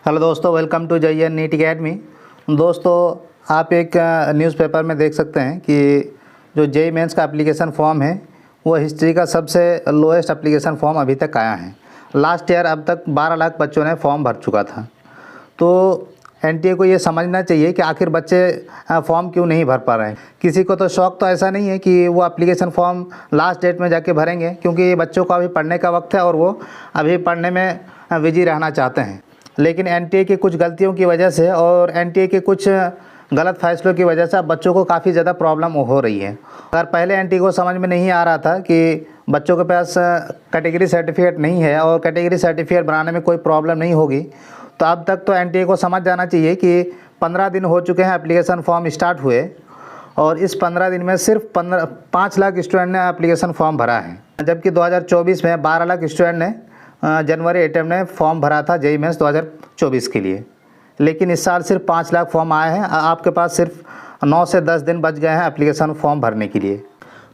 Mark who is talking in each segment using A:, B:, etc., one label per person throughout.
A: Hello दोस्तों, welcome to JEE NEET academy. दोस्तों, आप एक न्यूज़पेपर में देख सकते हैं कि जो JEE मेंस का एप्लीकेशन फॉर्म है वो हिस्ट्री का सबसे लोएस्ट एप्लीकेशन फॉर्म अभी तक आया है। लास्ट ईयर अब तक 12 लाख बच्चों ने फॉर्म भर चुका था। तो NTA को ये समझना चाहिए कि आखिर बच्चे फॉर्म क्यों नहीं भर पा रहे हैं। किसी को तो शौक़ तो ऐसा नहीं है कि वो एप्लीकेशन फॉर्म लास्ट डेट में जाके भरेंगे, क्योंकि ये बच्चों का अभी पढ़ने का वक्त है और वो अभी पढ़ने में बिजी रहना चाहते हैं। लेकिन NTA की कुछ गलतियों की वजह से और NTA के कुछ गलत फैसलों की वजह से अब बच्चों को काफ़ी ज़्यादा प्रॉब्लम हो रही है। अगर पहले NTA को समझ में नहीं आ रहा था कि बच्चों के पास कैटेगरी सर्टिफिकेट नहीं है और कैटेगरी सर्टिफिकेट बनाने में कोई प्रॉब्लम नहीं होगी, तो अब तक तो NTA को समझ जाना चाहिए कि 15 दिन हो चुके हैं एप्लीकेशन फॉर्म स्टार्ट हुए और इस 15 दिन में सिर्फ 5 लाख स्टूडेंट ने एप्लीकेशन फॉर्म भरा है, जबकि 2024 में 12 लाख स्टूडेंट ने जनवरी अटेम्प्ट में फॉर्म भरा था JEE मेंस 2024 के लिए। लेकिन इस साल सिर्फ 5 लाख फॉर्म आए हैं। आपके पास सिर्फ 9 से 10 दिन बच गए हैं एप्लीकेशन फॉर्म भरने के लिए।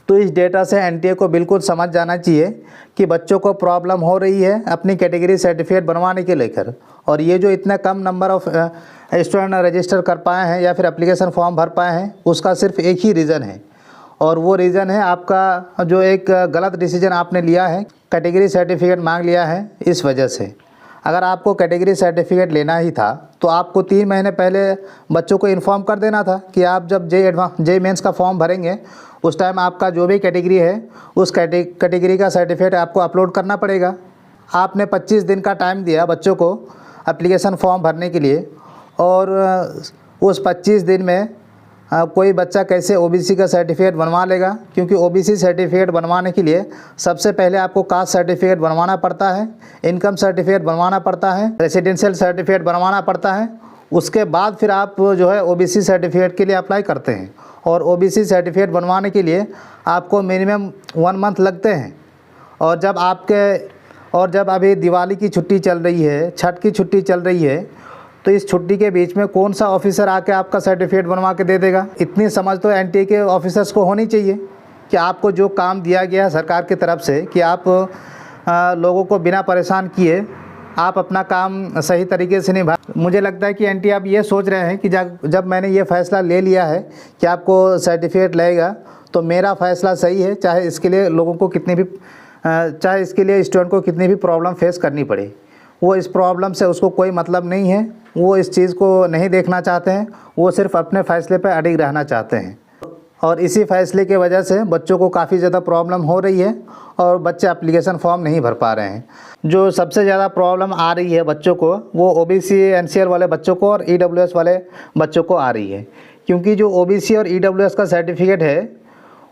A: तो इस डेटा से NTA को बिल्कुल समझ जाना चाहिए कि बच्चों को प्रॉब्लम हो रही है अपनी कैटेगरी सर्टिफिकेट बनवाने के लेकर। और ये जो इतना कम नंबर ऑफ़ स्टूडेंट रजिस्टर कर पाए हैं या फिर एप्लीकेशन फॉर्म भर पाए हैं, उसका सिर्फ एक ही रीज़न है, और वो रीज़न है आपका जो एक गलत डिसीजन आपने लिया है, कैटेगरी सर्टिफिकेट मांग लिया है। इस वजह से अगर आपको कैटेगरी सर्टिफिकेट लेना ही था तो आपको 3 महीने पहले बच्चों को इन्फॉर्म कर देना था कि आप जब JEE मेंस का फॉर्म भरेंगे उस टाइम आपका जो भी कैटेगरी है उस कैटेगरी का सर्टिफिकेट आपको अपलोड करना पड़ेगा। आपने 25 दिन का टाइम दिया बच्चों को एप्लीकेशन फॉर्म भरने के लिए, और उस 25 दिन में कोई बच्चा कैसे OBC का सर्टिफिकेट बनवा लेगा, क्योंकि OBC सर्टिफिकेट बनवाने के लिए सबसे पहले आपको कास्ट सर्टिफिकेट बनवाना पड़ता है, इनकम सर्टिफिकेट बनवाना पड़ता है, रेसिडेंशियल सर्टिफिकेट बनवाना पड़ता है। उसके बाद फिर आप जो है OBC सर्टिफिकेट के लिए अप्लाई करते हैं, और OBC सर्टिफिकेट बनवाने के लिए आपको मिनिमम 1 मंथ लगते हैं। और जब अभी दिवाली की छुट्टी चल रही है, छठ की छुट्टी चल रही है, तो इस छुट्टी के बीच में कौन सा ऑफिसर आके आपका सर्टिफिकेट बनवा के दे देगा। इतनी समझ तो NTA के ऑफिसर्स को होनी चाहिए कि आपको जो काम दिया गया है सरकार की तरफ से कि आप लोगों को बिना परेशान किए आप अपना काम सही तरीके से निभा। मुझे लगता है कि NTA अब ये सोच रहे हैं कि जब मैंने ये फ़ैसला ले लिया है कि आपको सर्टिफिकेट लगेगा, तो मेरा फ़ैसला सही है, चाहे इसके लिए स्टूडेंट को कितनी भी प्रॉब्लम फेस करनी पड़े। वो इस प्रॉब्लम से उसको कोई मतलब नहीं है, वो इस चीज़ को नहीं देखना चाहते हैं, वो सिर्फ अपने फ़ैसले पर अडिग रहना चाहते हैं। और इसी फैसले की वजह से बच्चों को काफ़ी ज़्यादा प्रॉब्लम हो रही है और बच्चे एप्लीकेशन फॉर्म नहीं भर पा रहे हैं। जो सबसे ज़्यादा प्रॉब्लम आ रही है बच्चों को, वो OBC NCL वाले बच्चों को और EWS वाले बच्चों को आ रही है, क्योंकि जो OBC और EWS का सर्टिफिकेट है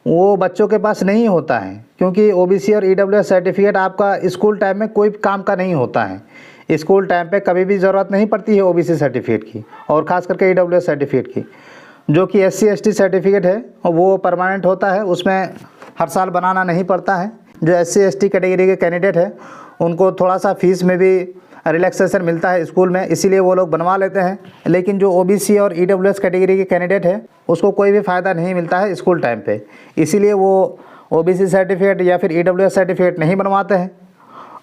A: वो बच्चों के पास नहीं होता है, क्योंकि OBC और EWS सर्टिफिकेट आपका स्कूल टाइम में कोई काम का नहीं होता है। स्कूल टाइम पे कभी भी ज़रूरत नहीं पड़ती है OBC सर्टिफिकेट की, और ख़ास करके EWS सर्टिफिकेट की। जो कि SC ST सर्टिफिकेट है वो परमानेंट होता है, उसमें हर साल बनाना नहीं पड़ता है। जो SC ST कैटेगरी के कैंडिडेट हैं उनको थोड़ा सा फ़ीस में भी रिलैक्सेशन मिलता है स्कूल में, इसीलिए वो लोग बनवा लेते हैं। लेकिन जो OBC और EWS कैटेगरी के कैंडिडेट है उसको कोई भी फ़ायदा नहीं मिलता है स्कूल टाइम पे, इसीलिए वो OBC सर्टिफिकेट या फिर EWS सर्टिफिकेट नहीं बनवाते हैं।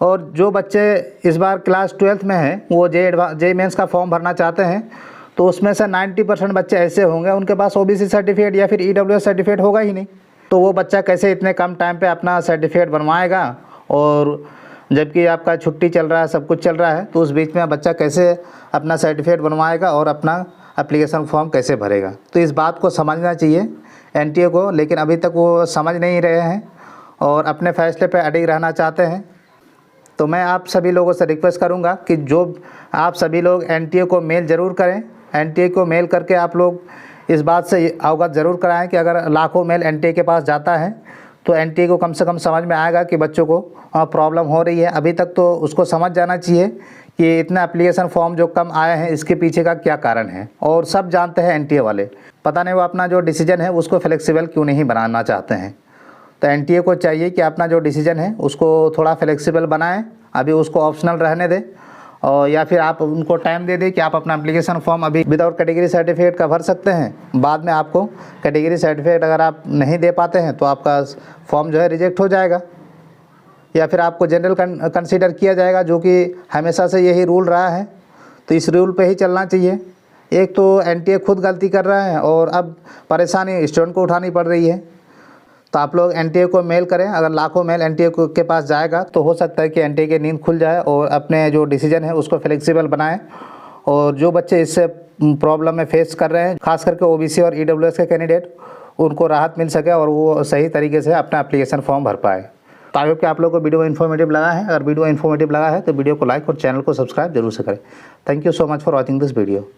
A: और जो बच्चे इस बार क्लास 12th में हैं वो JEE मेंस का फॉर्म भरना चाहते हैं, तो उसमें से 90% बच्चे ऐसे होंगे उनके पास OBC सर्टिफिकेट या फिर EWS सर्टिफिकेट होगा ही नहीं। तो वो बच्चा कैसे इतने कम टाइम पे अपना सर्टिफिकेट बनवाएगा, और जबकि आपका छुट्टी चल रहा है, सब कुछ चल रहा है, तो उस बीच में बच्चा कैसे अपना सर्टिफिकेट बनवाएगा और अपना एप्लीकेशन फॉर्म कैसे भरेगा। तो इस बात को समझना चाहिए NTA को, लेकिन अभी तक वो समझ नहीं रहे हैं और अपने फ़ैसले पर अडिग रहना चाहते हैं। तो मैं आप सभी लोगों से रिक्वेस्ट करूंगा कि जो आप सभी लोग NTA को मेल ज़रूर करें। NTA को मेल करके आप लोग इस बात से अवगत ज़रूर कराएं कि अगर लाखों मेल NTA के पास जाता है तो NTA को कम से कम समझ में आएगा कि बच्चों को प्रॉब्लम हो रही है। अभी तक तो उसको समझ जाना चाहिए कि इतना एप्लीकेशन फॉर्म जो कम आए हैं इसके पीछे का क्या कारण है। और सब जानते हैं NTA वाले, पता नहीं वो अपना जो डिसीजन है उसको फ्लेक्सिबल क्यों नहीं बनाना चाहते हैं। तो NTA को चाहिए कि अपना जो डिसीजन है उसको थोड़ा फ्लेक्सिबल बनाएं, अभी उसको ऑप्शनल रहने दें, और या फिर आप उनको टाइम दे दें कि आप अपना एप्लीकेशन फॉर्म अभी विदाउट कैटेगरी सर्टिफिकेट का भर सकते हैं। बाद में आपको कैटेगरी सर्टिफिकेट अगर आप नहीं दे पाते हैं तो आपका फॉर्म जो है रिजेक्ट हो जाएगा, या फिर आपको जनरल कंसीडर किया जाएगा, जो कि हमेशा से यही रूल रहा है। तो इस रूल पे ही चलना चाहिए। एक तो एनटीए खुद गलती कर रहा है और अब परेशानी स्टूडेंट को उठानी पड़ रही है। तो आप लोग एनटीए को मेल करें। अगर लाखों मेल एनटीए के पास जाएगा तो हो सकता है कि एनटीए की नींद खुल जाए और अपने जो डिसीजन है उसको फ्लेक्सिबल बनाएं। और जो बच्चे इससे प्रॉब्लम में फेस कर रहे हैं, खास करके ओबीसी और ईडब्ल्यूएस के कैंडिडेट, उनको राहत मिल सके और वो सही तरीके से अपना एप्लीकेशन फॉर्म भर पाए। तो आई होप कि आप लोगों को वीडियो इन्फॉर्मेटिव लगा है। अगर वीडियो इन्फॉर्मेटिव लगा है तो वीडियो को लाइक और चैनल को सब्सक्राइब जरूर से करें। Thank you so much for watching this video.